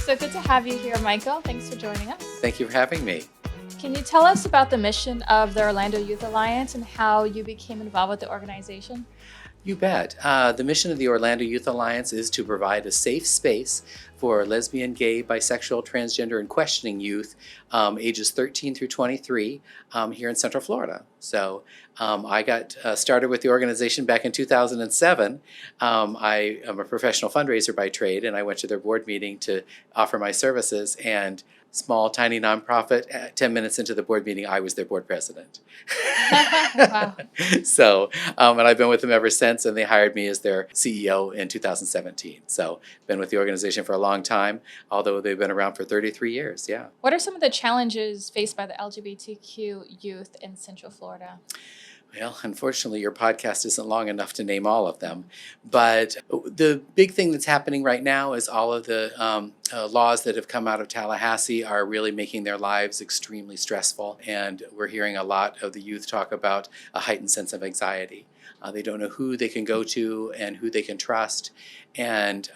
So good to have you here, Michael. Thanks for joining us. Thank you for having me. Can you tell us about the mission of the Orlando Youth Alliance and how you became involved with the organization? You bet. The mission of the Orlando Youth Alliance is to provide a safe space for lesbian, gay, bisexual, transgender, and questioning youth ages 13 through 23 here in Central Florida. So I got started with the organization back in 2007. I am a professional fundraiser by trade, and I went to their board meeting to offer my services. And small, tiny nonprofit, 10 minutes into the board meeting, I was their board president. Wow. So, and I've been with them ever since, and they hired me as their CEO in 2017. So, been with the organization for a long time, although they've been around for 33 years, yeah. What are some of the challenges faced by the LGBTQ youth in Central Florida? Well, unfortunately, your podcast isn't long enough to name all of them. But the big thing that's happening right now is all of the laws that have come out of Tallahassee are really making their lives extremely stressful. And we're hearing a lot of the youth talk about a heightened sense of anxiety. They don't know who they can go to and who they can trust. And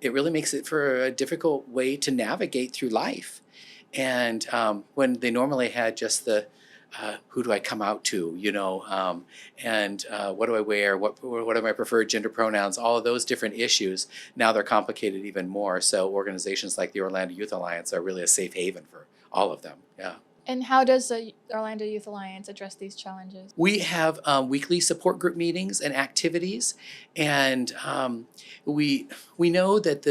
it really makes it for a difficult way to navigate through life. And when they normally had just the who do I come out to, and what do I wear, what are my preferred gender pronouns, all of those different issues, now they're complicated even more. So organizations like the Orlando Youth Alliance are really a safe haven for all of them, yeah. And how does the Orlando Youth Alliance address these challenges? We have weekly support group meetings and activities, and we know that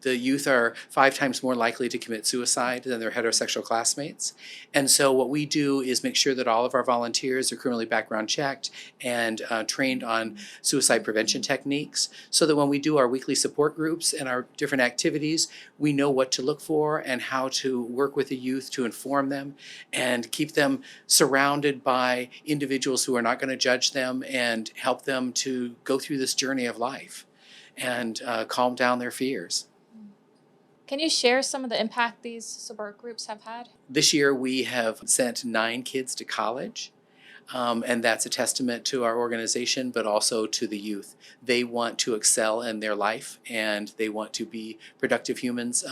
the youth are 5 times more likely to commit suicide than their heterosexual classmates. And so what we do is make sure that all of our volunteers are criminally background checked and trained on suicide prevention techniques, so that when we do our weekly support groups and our different activities, we know what to look for and how to work with the youth to inform them and keep them surrounded by individuals who are not going to judge them and help them to go through this journey of life and calm down their fears. Can you share some of the impact these support groups have had? This year we have sent 9 kids to college, and that's a testament to our organization, but also to the youth. They want to excel in their life, and they want to be productive humans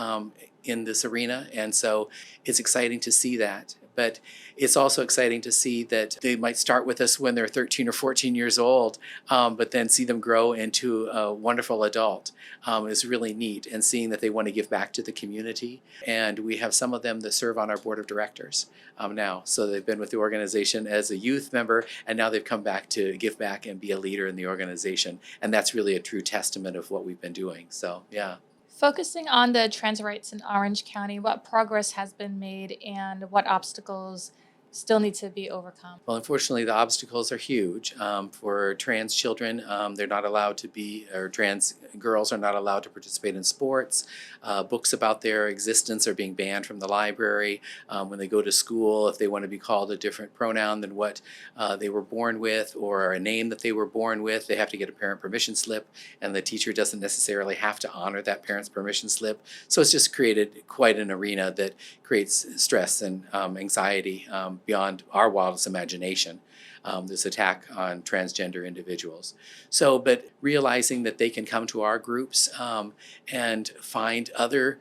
in this arena, and so it's exciting to see that. But it's also exciting to see that they might start with us when they're 13 or 14 years old, but then see them grow into a wonderful adult is really neat. And seeing that they want to give back to the community. And we have some of them that serve on our board of directors now. So they've been with the organization as a youth member, and now they've come back to give back and be a leader in the organization. And that's really a true testament of what we've been doing. So, yeah. Focusing on the trans rights in Orange County, what progress has been made and what obstacles still need to be overcome? Well, unfortunately, the obstacles are huge. For trans children, they're not allowed to be, or trans girls are not allowed to participate in sports. Books about their existence are being banned from the library. When they go to school, if they want to be called a different pronoun than what they were born with or a name that they were born with, they have to get a parent permission slip, and the teacher doesn't necessarily have to honor that parent's permission slip. So it's just created quite an arena that creates stress and anxiety beyond our wildest imagination, this attack on transgender individuals. So, but realizing that they can come to our groups and find other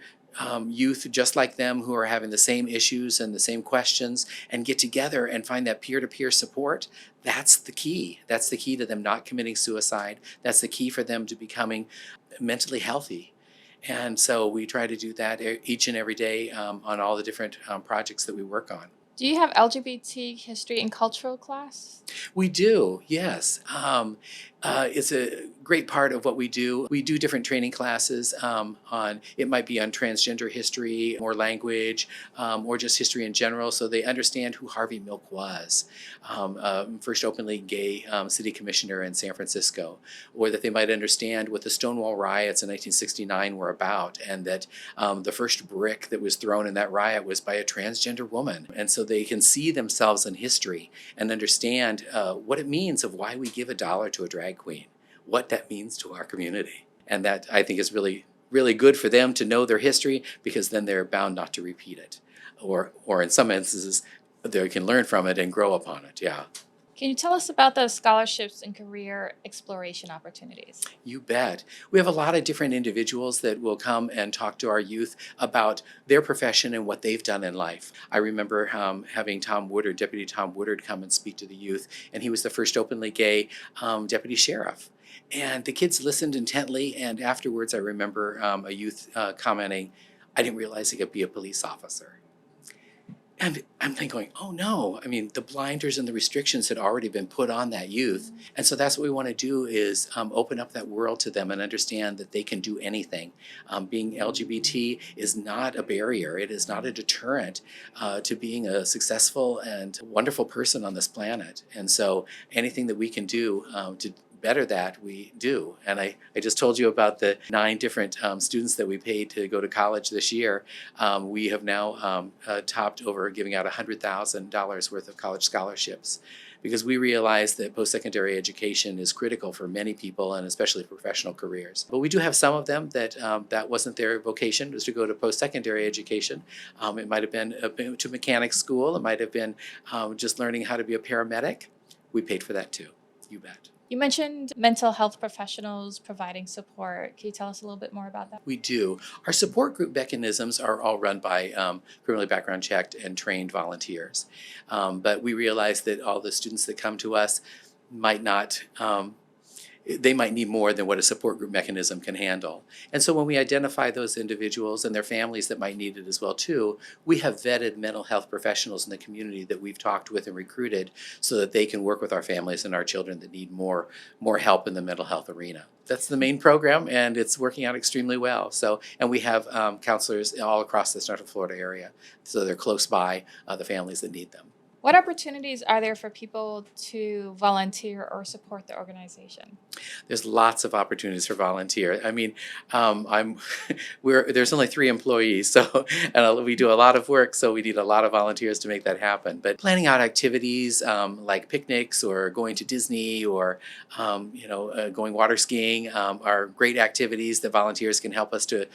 youth just like them who are having the same issues and the same questions and get together and find that peer-to-peer support, that's the key. That's the key to them not committing suicide. That's the key for them to becoming mentally healthy. And so we try to do that each and every day on all the different projects that we work on. Do you have LGBT History and Cultural class? We do, yes. It's a great part of what we do. We do different training classes it might be on transgender history or language or just history in general, so they understand who Harvey Milk was, first openly gay city commissioner in San Francisco, or that they might understand what the Stonewall riots in 1969 were about, and that the first brick that was thrown in that riot was by a transgender woman. And so they can see themselves in history and understand what it means of why we give $1 to a drag queen, what that means to our community. And that, I think, is really, really good for them to know their history, because then they're bound not to repeat it. Or in some instances, they can learn from it and grow upon it, yeah. Can you tell us about the scholarships and career exploration opportunities? You bet. We have a lot of different individuals that will come and talk to our youth about their profession and what they've done in life. I remember having Tom Woodard, Deputy Tom Woodard, come and speak to the youth, and he was the first openly gay deputy sheriff. And the kids listened intently, and afterwards I remember a youth commenting, "I didn't realize he could be a police officer." And I'm thinking, oh no, I mean, the blinders and the restrictions had already been put on that youth. And so that's what we want to do is open up that world to them and understand that they can do anything. Being LGBT is not a barrier. It is not a deterrent to being a successful and wonderful person on this planet. And so anything that we can do to better that, we do. And I just told you about the 9 different students that we paid to go to college this year. We have now topped over giving out $100,000 worth of college scholarships, because we realize that post-secondary education is critical for many people, and especially professional careers. But we do have some of them that that wasn't their vocation, was to go to post-secondary education. It might have been to mechanic school. It might have been just learning how to be a paramedic. We paid for that too. You bet. You mentioned mental health professionals providing support. Can you tell us a little bit more about that? We do. Our support group mechanisms are all run by criminally background checked and trained volunteers. But we realize that all the students that come to us might not, they might need more than what a support group mechanism can handle. And so when we identify those individuals and their families that might need it as well too, we have vetted mental health professionals in the community that we've talked with and recruited so that they can work with our families and our children that need more help in the mental health arena. That's the main program, and it's working out extremely well. So, and we have counselors all across the Central Florida area, so they're close by the families that need them. What opportunities are there for people to volunteer or support the organization? There's lots of opportunities for volunteer. I mean, there's only 3 employees, so and we do a lot of work, so we need a lot of volunteers to make that happen. But planning out activities like picnics or going to Disney or going water skiing are great activities that volunteers can help us to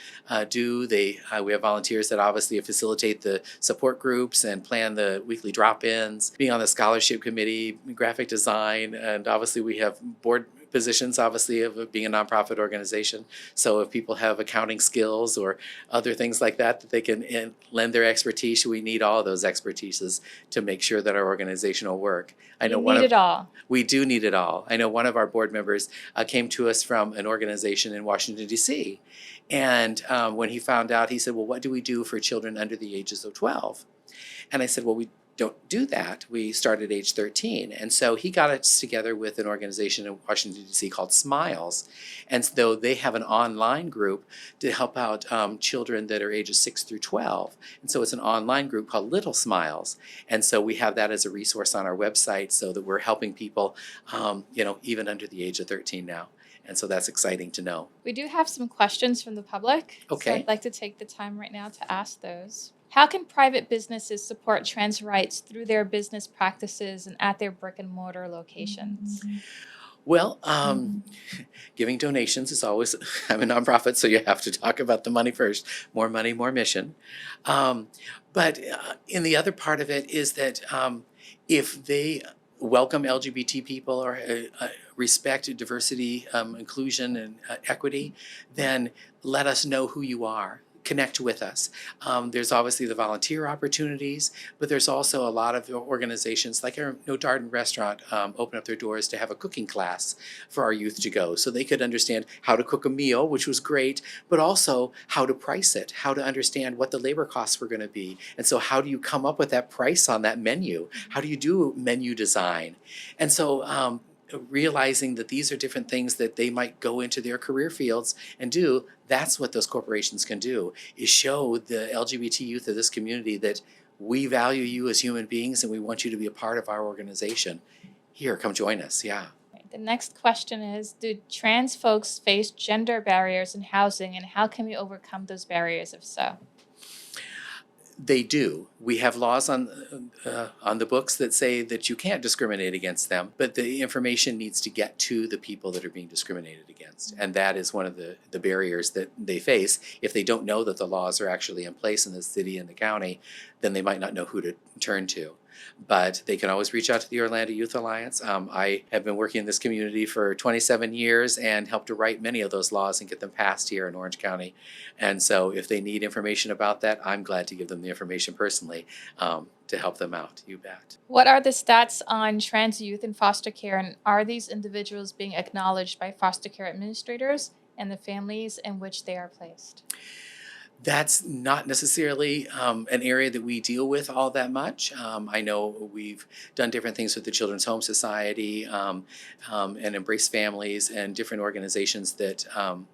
do. We have volunteers that obviously facilitate the support groups and plan the weekly drop-ins. Being on the scholarship committee, graphic design, and obviously we have board positions, obviously, of being a nonprofit organization. So if people have accounting skills or other things like that they can lend their expertise, we need all of those expertises to make sure that our organization will work. I know You need it all. We do need it all. I know one of our board members came to us from an organization in Washington, D.C. And when he found out, he said, well, what do we do for children under the ages of 12? And I said, well, we don't do that. We start at age 13. And so he got us together with an organization in Washington, D.C. called Smiles. And so they have an online group to help out children that are ages 6 through 12. And so it's an online group called Little Smiles. And so we have that as a resource on our website so that we're helping people, even under the age of 13 now. And so that's exciting to know. We do have some questions from the public. Okay. So I'd like to take the time right now to ask those. How can private businesses support trans rights through their business practices and at their brick and mortar locations? Well, giving donations is always, I'm a nonprofit, so you have to talk about the money first. More money, more mission. But in the other part of it is that if they welcome LGBT people or respect diversity, inclusion, and equity, then let us know who you are. Connect with us. There's obviously the volunteer opportunities, but there's also a lot of organizations like our No Darden restaurant open up their doors to have a cooking class for our youth to go so they could understand how to cook a meal, which was great, but also how to price it, how to understand what the labor costs were going to be. And so how do you come up with that price on that menu? How do you do menu design? And so realizing that these are different things that they might go into their career fields and do, that's what those corporations can do, is show the LGBT youth of this community that we value you as human beings and we want you to be a part of our organization. Here, come join us, yeah. The next question is, do trans folks face gender barriers in housing, and how can we overcome those barriers if so? They do. We have laws on the books that say that you can't discriminate against them, but the information needs to get to the people that are being discriminated against. And that is one of the barriers that they face. If they don't know that the laws are actually in place in the city and the county, then they might not know who to turn to. but they can always reach out to the Orlando Youth Alliance. I have been working in this community for 27 years and helped to write many of those laws and get them passed here in Orange County. And so if they need information about that, I'm glad to give them the information personally to help them out. You bet. What are the stats on trans youth in foster care, and are these individuals being acknowledged by foster care administrators and the families in which they are placed? That's not necessarily an area that we deal with all that much. I know we've done different things with the Children's Home Society and Embrace Families and different organizations that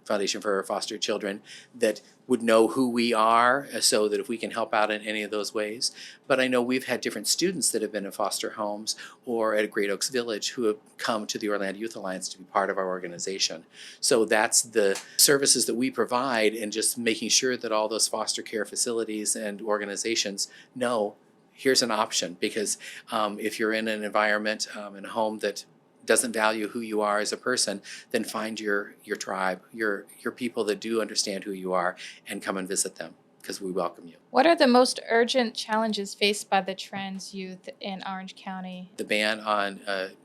Foundation for Foster Children that would know who we are, so that if we can help out in any of those ways. But I know we've had different students that have been in foster homes or at Great Oaks Village who have come to the Orlando Youth Alliance to be part of our organization. So that's the services that we provide, and just making sure that all those foster care facilities and organizations know here's an option. Because if you're in an environment, in a home that doesn't value who you are as a person, then find your tribe, your people that do understand who you are, and come and visit them, because we welcome you. What are the most urgent challenges faced by the trans youth in Orange County? The ban on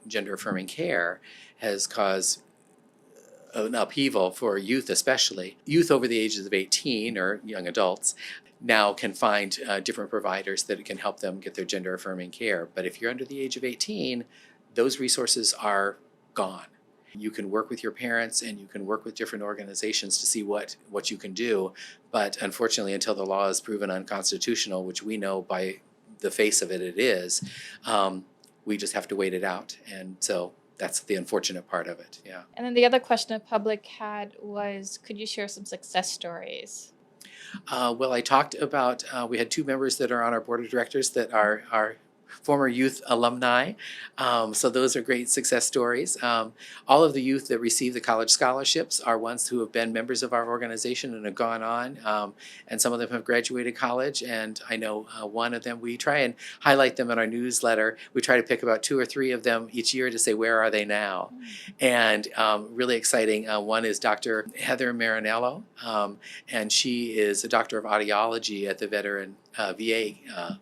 gender affirming care has caused an upheaval for youth, especially. Youth over the ages of 18, or young adults, now can find different providers that can help them get their gender affirming care. But if you're under the age of 18, those resources are gone. You can work with your parents and you can work with different organizations to see what you can do. But unfortunately, until the law is proven unconstitutional, which we know by the face of it is, we just have to wait it out. And so that's the unfortunate part of it, yeah. And then the other question the public had was, could you share some success stories? Well, I talked about, we had 2 members that are on our board of directors that are former youth alumni. So those are great success stories. All of the youth that receive the college scholarships are ones who have been members of our organization and have gone on. And some of them have graduated college. And I know one of them, we try and highlight them in our newsletter. We try to pick about 2 or 3 of them each year to say, where are they now? And really exciting. One is Dr. Heather Marinello, and she is a doctor of audiology at the veteran VA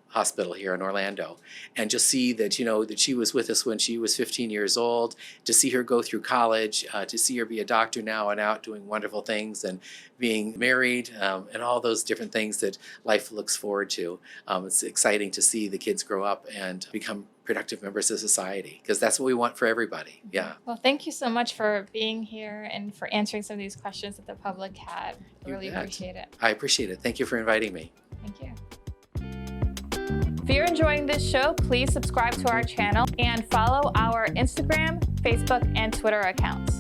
hospital here in Orlando. And just see that, that she was with us when she was 15 years old, to see her go through college, to see her be a doctor now and out doing wonderful things and being married, and all those different things that life looks forward to. It's exciting to see the kids grow up and become productive members of society, because that's what we want for everybody. Yeah. Well, thank you so much for being here and for answering some of these questions that the public had. I really appreciate it. I appreciate it. Thank you for inviting me. Thank you. If you're enjoying this show, please subscribe to our channel and follow our Instagram, Facebook, and Twitter accounts.